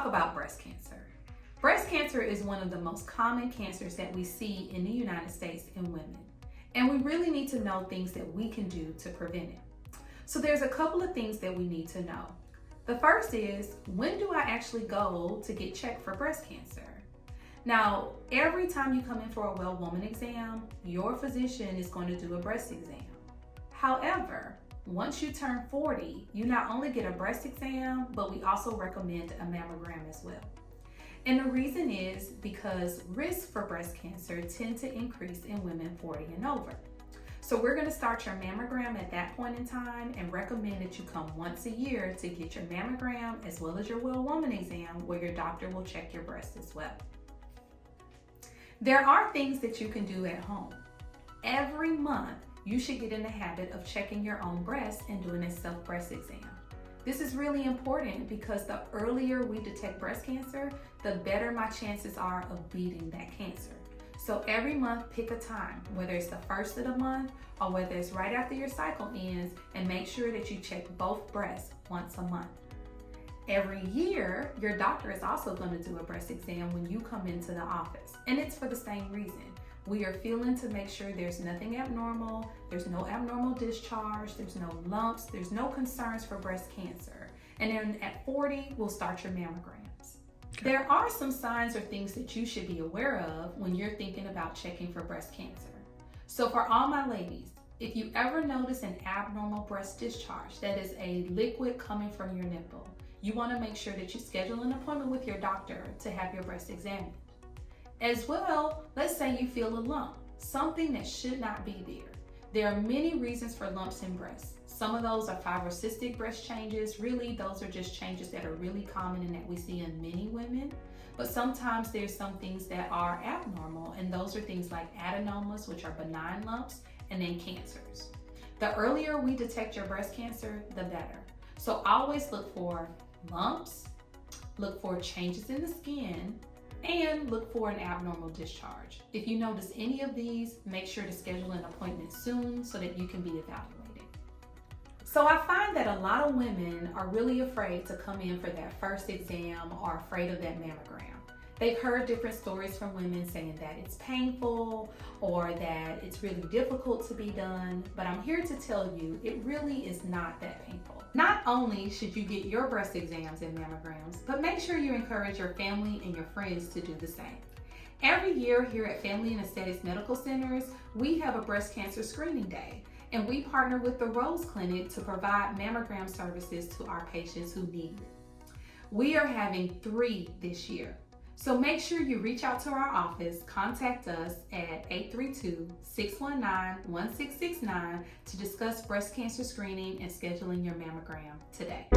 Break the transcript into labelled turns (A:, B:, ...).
A: talk about breast cancer. Breast cancer is one of the most common cancers that we see in the United States in women. And we really need to know things that we can do to prevent it. So there's a couple of things that we need to know. The first is, when do I actually go to get checked for breast cancer? Now, every time you come in for a well woman exam, your physician is going to do a breast exam. However, once you turn 40, you not only get a breast exam, but we also recommend a mammogram as well. And the reason is because risks for breast cancer tend to increase in women 40 and over. So we're going to start your mammogram at that point in time and recommend that you come once a year to get your mammogram as well as your well woman exam, where your doctor will check your breast as well. There are things that you can do at home. Every month, you should get in the habit of checking your own breast and doing a self-breast exam. This is really important because the earlier we detect breast cancer, the better my chances are of beating that cancer. So every month, pick a time, whether it's the first of the month or whether it's right after your cycle ends, and make sure that you check both breasts once a month. Every year, your doctor is also going to do a breast exam when you come into the office, and it's for the same reason. We are feeling to make sure there's nothing abnormal, there's no abnormal discharge, there's no lumps, there's no concerns for breast cancer. And then at 40, we'll start your mammograms. Okay. There are some signs or things that you should be aware of when you're thinking about checking for breast cancer. So for all my ladies, if you ever notice an abnormal breast discharge, that is a liquid coming from your nipple, you want to make sure that you schedule an appointment with your doctor to have your breast examined. As well, let's say you feel a lump, something that should not be there. There are many reasons for lumps in breasts. Some of those are fibrocystic breast changes. Really, those are just changes that are really common and that we see in many women. But sometimes there's some things that are abnormal, and those are things like adenomas, which are benign lumps, and then cancers. The earlier we detect your breast cancer, the better. So always look for lumps, look for changes in the skin, and look for an abnormal discharge. If you notice any of these, make sure to schedule an appointment soon so that you can be evaluated. So I find that a lot of women are really afraid to come in for that first exam or afraid of that mammogram. They've heard different stories from women saying that it's painful or that it's really difficult to be done, but I'm here to tell you it really is not that painful. Not only should you get your breast exams and mammograms, but make sure you encourage your family and your friends to do the same. Every year here at Family and Aesthetics Medical Centers, we have a breast cancer screening day, and we partner with the Rose Clinic to provide mammogram services to our patients who need it. We are having 3 this year. So make sure you reach out to our office, contact us at 832-619-1669 to discuss breast cancer screening and scheduling your mammogram today.